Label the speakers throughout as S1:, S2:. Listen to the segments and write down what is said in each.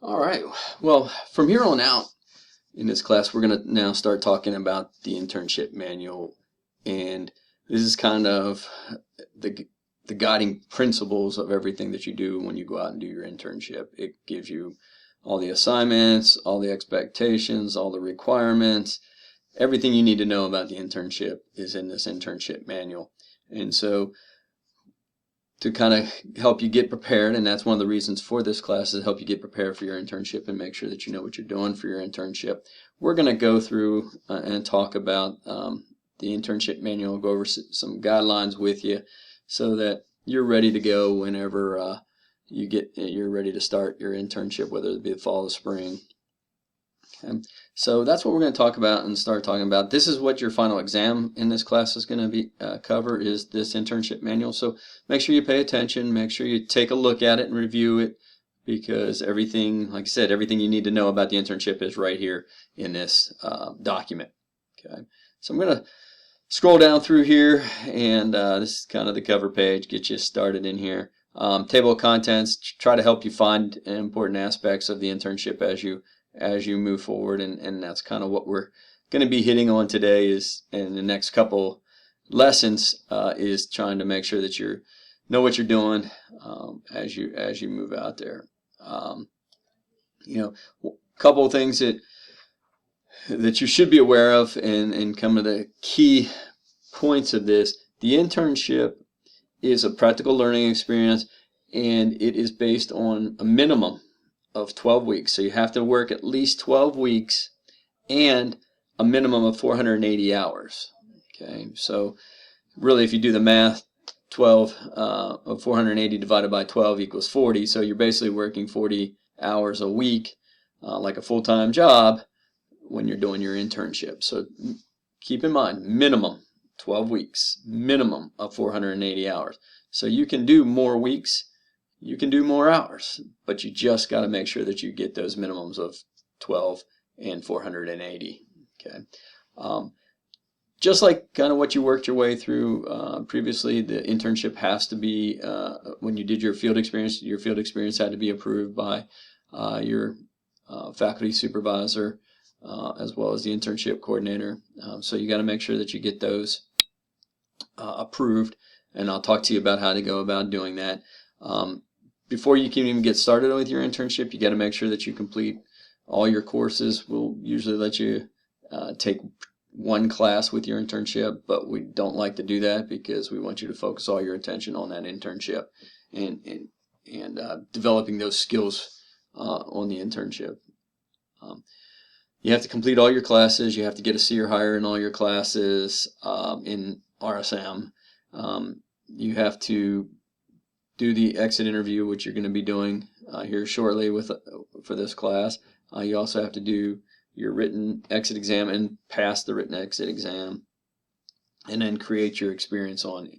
S1: All right. Well, from here on out in this class, we're going to now start talking about the internship manual. And this is kind of the, the guiding principles of everything that you do when you go out and do your internship. It gives you all the assignments, all the expectations, all the requirements. Everything you need to know about the internship is in this internship manual. And so to kind of help you get prepared, and that's one of the reasons for this class, is to help you get prepared for your internship and make sure that you know what you're doing for your internship. We're going to go through and talk about the internship manual, go over some guidelines with you so that you're ready to go whenever you're ready to start your internship, whether it be the fall or spring. Okay. So that's what we're going to talk about and start talking about. This is what your final exam in this class is going to be cover, is this internship manual. So make sure you pay attention, make sure you take a look at it and review it, because everything, like I said, everything you need to know about the internship is right here in this document. Okay. So I'm going to scroll down through here, and this is kind of the cover page, get you started in here. Table of contents, try to help you find important aspects of the internship as you move forward, and that's kind of what we're going to be hitting on today, is in the next couple lessons, is trying to make sure that you know what you're doing as you move out there. A couple of things that you should be aware of, and some of the key points of this. The internship is a practical learning experience, and it is based on a minimum of 12 weeks. So you have to work at least 12 weeks and a minimum of 480 hours. Okay, so really, if you do the math, 12 of 480 divided by 12 equals 40. So you're basically working 40 hours a week, like a full-time job, when you're doing your internship. So keep in mind, minimum 12 weeks, minimum of 480 hours. So you can do more weeks, you can do more hours, but you just got to make sure that you get those minimums of 12 and 480. Okay. Just like kind of what you worked your way through previously, the internship has to be, when you did your field experience had to be approved by your faculty supervisor, as well as the internship coordinator. So you got to make sure that you get those approved, and I'll talk to you about how to go about doing that. Before you can even get started with your internship, you got to make sure that you complete all your courses. We'll usually let you take one class with your internship, but we don't like to do that because we want you to focus all your attention on that internship and developing those skills on the internship. You have to complete all your classes. You have to get a C or higher in all your classes in RSM. You have to do the exit interview, which you're going to be doing here shortly for this class. You also have to do your written exit exam and pass the written exit exam, and then create your experience on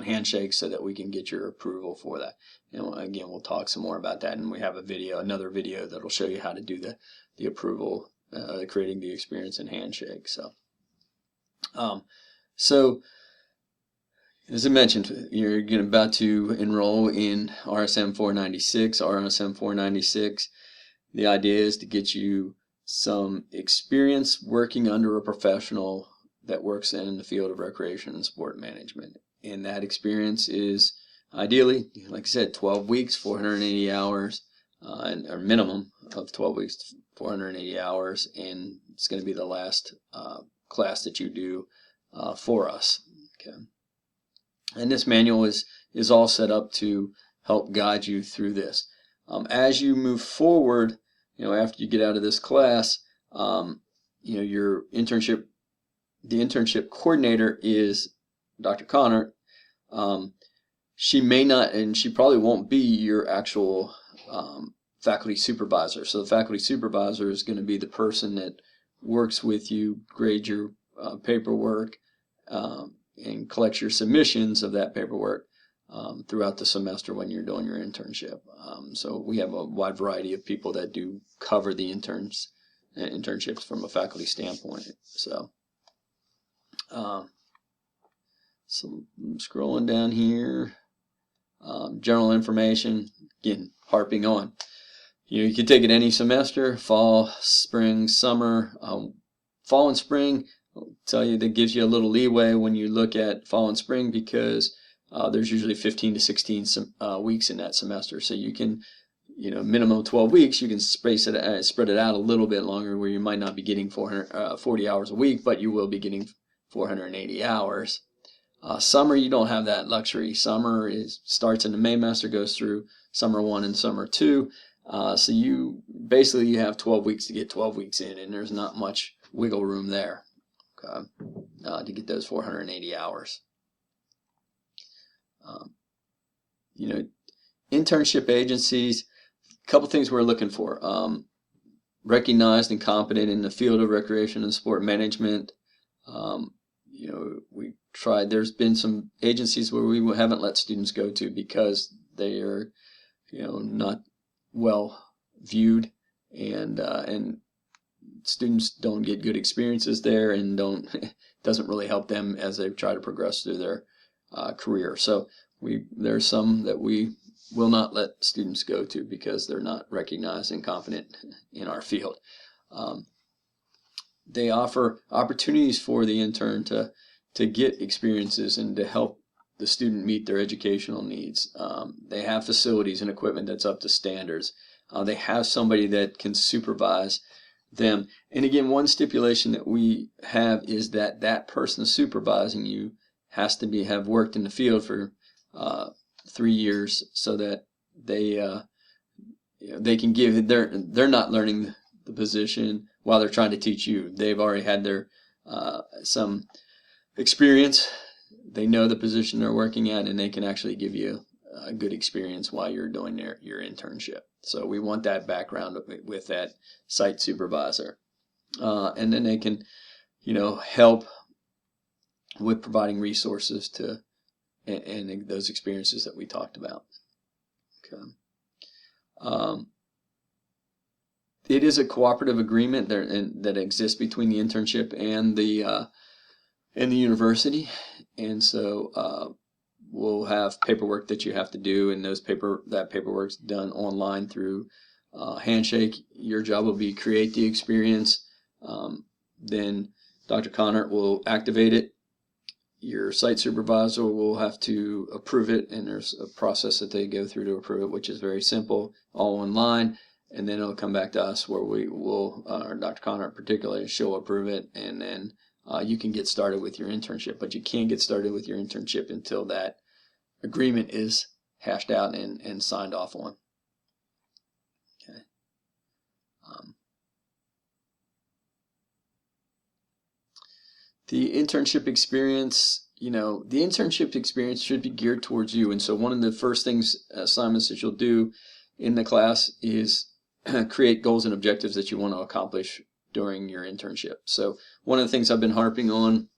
S1: Handshake so that we can get your approval for that. And again, we'll talk some more about that, and we have another video that'll show you how to do the approval, creating the experience in Handshake. So as I mentioned, you're about to enroll in RSM 496. RSM 496, the idea is to get you some experience working under a professional that works in the field of recreation and sport management. And that experience is ideally, like I said, 12 weeks, 480 hours, or minimum of 12 weeks, 480 hours, and it's going to be the last class that you do for us. Okay. And this manual is all set up to help guide you through this. As you move forward, after you get out of this class, your internship, the internship coordinator is Dr. Connor. She may not, and she probably won't be your actual faculty supervisor. So the faculty supervisor is going to be the person that works with you, grades your paperwork, and collects your submissions of that paperwork throughout the semester when you're doing your internship. So we have a wide variety of people that do cover the internships from a faculty standpoint. So I'm scrolling down here. General information, again, harping on. You can take it any semester, fall, spring, summer. Fall and spring, I'll tell you, that gives you a little leeway when you look at fall and spring, because there's usually 15 to 16 weeks in that semester. So you can, minimum 12 weeks, you can spread it out a little bit longer, where you might not be getting 440 hours a week, but you will be getting 480 hours. Summer, you don't have that luxury. Summer starts in the May semester, goes through summer 1 and summer 2. So you have 12 weeks to get 12 weeks in, and there's not much wiggle room there, okay, to get those 480 hours. Internship agencies, a couple things we're looking for. Recognized and competent in the field of recreation and sport management. We tried, there's been some agencies where we haven't let students go to because they are, not well viewed, and students don't get good experiences there, and doesn't really help them as they try to progress through their career. So there's some that we will not let students go to because they're not recognized and competent in our field. They offer opportunities for the intern to get experiences and to help the student meet their educational needs. They have facilities and equipment that's up to standards. They have somebody that can supervise them. And again, one stipulation that we have is that person supervising you has to have worked in the field for 3 years, so that they can give, they're not learning the position while they're trying to teach you. They've already had their some experience. They know the position they're working at, and they can actually give you a good experience while you're doing your internship. So we want that background with that site supervisor. And then they can, help with providing resources and those experiences that we talked about. Okay. It is a cooperative agreement that exists between the internship and the university, and so we'll have paperwork that you have to do, and that paperwork's done online through Handshake. Your job will be create the experience. Then Dr. Connert will activate it. Your site supervisor will have to approve it, and there's a process that they go through to approve it, which is very simple, all online. And then it'll come back to us, where we will, or Dr. Connert particularly, she'll approve it, and then you can get started with your internship. But you can't get started with your internship until that agreement is hashed out and signed off on. Okay. The internship experience, should be geared towards you. And so one of the first assignments that you'll do in the class is create goals and objectives that you want to accomplish during your internship. So one of the things I've been harping on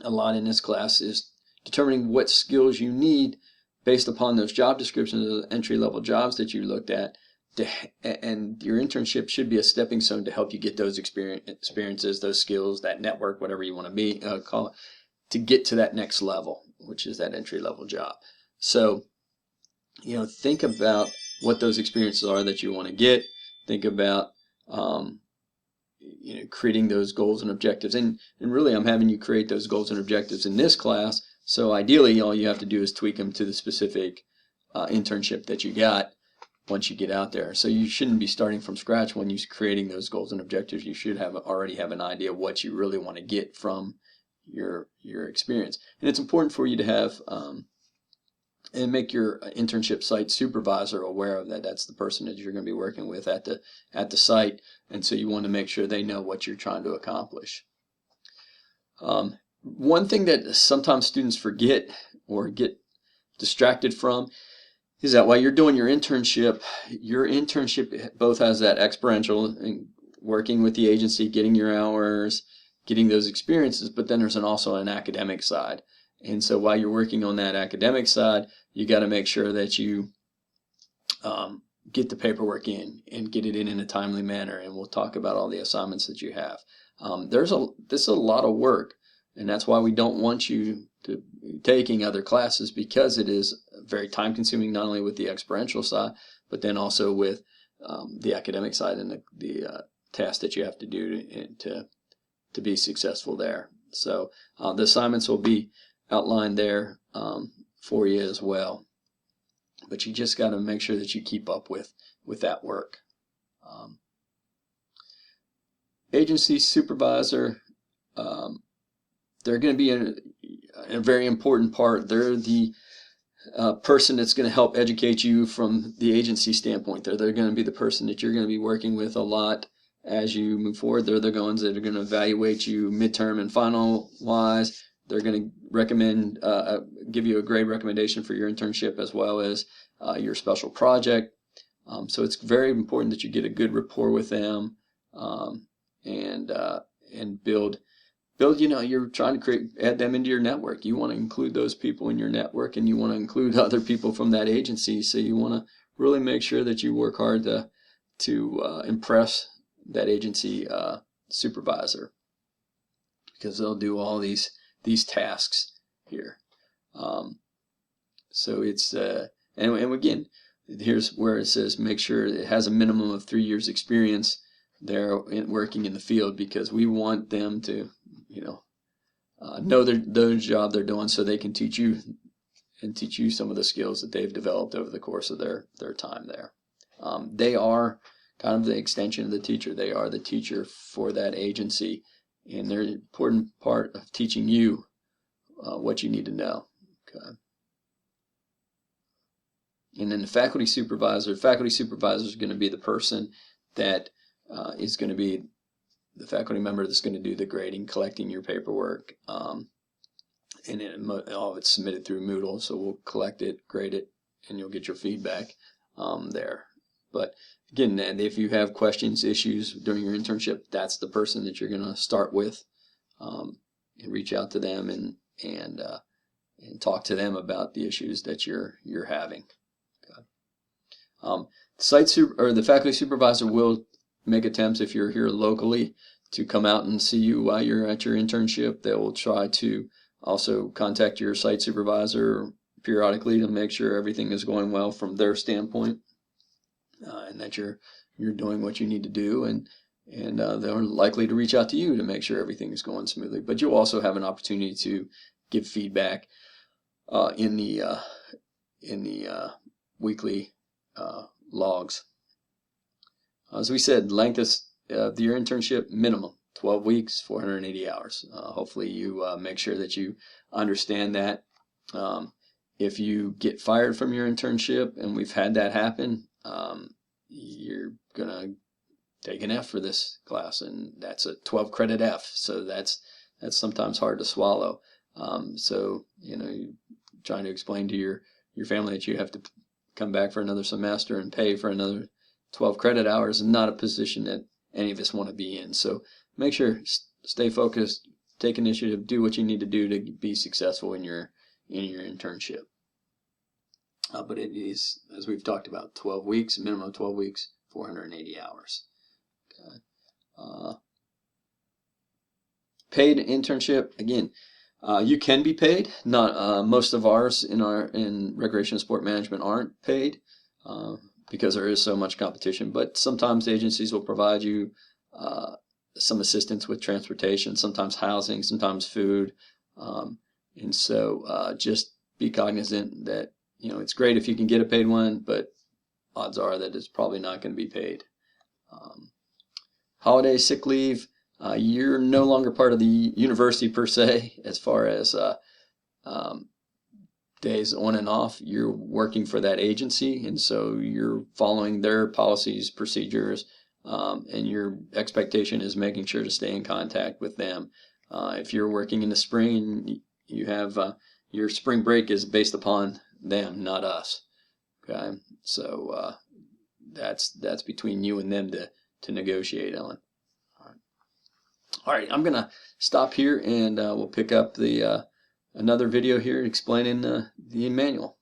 S1: a lot in this class is determining what skills you need based upon those job descriptions of the entry-level jobs that you looked at. And your internship should be a stepping stone to help you get those experiences, those skills, that network, whatever you want to call it, to get to that next level, which is that entry-level job. So, think about what those experiences are that you want to get. Think about, creating those goals and objectives. And really, I'm having you create those goals and objectives in this class. So ideally, all you have to do is tweak them to the specific internship that you got once you get out there. So you shouldn't be starting from scratch when you're creating those goals and objectives. You should already have an idea of what you really want to get from your experience. And it's important for you to have and make your internship site supervisor aware of that. That's the person that you're going to be working with at the site, and so you want to make sure they know what you're trying to accomplish. One thing that sometimes students forget or get distracted from is that while you're doing your internship both has that experiential, working with the agency, getting your hours, getting those experiences, but then there's also an academic side. And so while you're working on that academic side, you got to make sure that you get the paperwork in and get it in a timely manner. And we'll talk about all the assignments that you have. This is a lot of work, and that's why we don't want you to taking other classes, because it is very time consuming, not only with the experiential side, but then also with the academic side and the tasks that you have to do to be successful there. So the assignments will be outlined there for you as well. But you just got to make sure that you keep up with that work. Agency supervisor, they're going to be a very important part. They're the person that's going to help educate you from the agency standpoint. They're going to be the person that you're going to be working with a lot as you move forward. They're the ones that are going to evaluate you midterm and final wise. They're going to recommend, give you a grade recommendation for your internship as well as your special project. So it's very important that you get a good rapport with them and build. You're trying to add them into your network. You want to include those people in your network, and you want to include other people from that agency. So you want to really make sure that you work hard to impress that agency supervisor, because they'll do all these tasks here. So it's and again, here's where it says make sure it has a minimum of 3 years experience there working in the field, because we want them to know their job they're doing, so they can teach you some of the skills that they've developed over the course of their time there. They are kind of the extension of the teacher. They are the teacher for that agency, and they're an important part of teaching you what you need to know. Okay. And then the faculty supervisor is going to be the person that is going to be the faculty member that's going to do the grading, collecting your paperwork, and then all of it's submitted through Moodle. So we'll collect it, grade it, and you'll get your feedback there. But again, if you have questions, issues during your internship, that's the person that you're going to start with, and reach out to them and talk to them about the issues that you're having. Okay. The faculty supervisor will make attempts, if you're here locally, to come out and see you while you're at your internship. They will try to also contact your site supervisor periodically to make sure everything is going well from their standpoint, and that you're doing what you need to do, and they're likely to reach out to you to make sure everything is going smoothly. But you'll also have an opportunity to give feedback in the weekly logs. As we said, length of your internship, minimum 12 weeks, 480 hours. Hopefully you make sure that you understand that. If you get fired from your internship, and we've had that happen, you're going to take an F for this class, and that's a 12 credit F. So that's sometimes hard to swallow. So, you're trying to explain to your family that you have to come back for another semester and pay for another 12 credit hours is not a position that any of us want to be in. So make sure, stay focused, take initiative, do what you need to do to be successful in your internship. But it is, as we've talked about, 12 weeks, minimum 12 weeks, 480 hours. Okay. Paid internship, again, you can be paid. Not most of ours in recreation and sport management aren't paid, because there is so much competition. But sometimes agencies will provide you some assistance with transportation, sometimes housing, sometimes food, and so just be cognizant that it's great if you can get a paid one, but odds are that it's probably not going to be paid. Holiday, sick leave. You're no longer part of the university per se, as far as days on and off. You're working for that agency, and so you're following their policies, procedures, and your expectation is making sure to stay in contact with them. If you're working in the spring, you have your spring break is based upon them, not us. Okay, so that's between you and them to negotiate on. All right, I'm gonna stop here, and we'll pick up the another video here explaining the manual.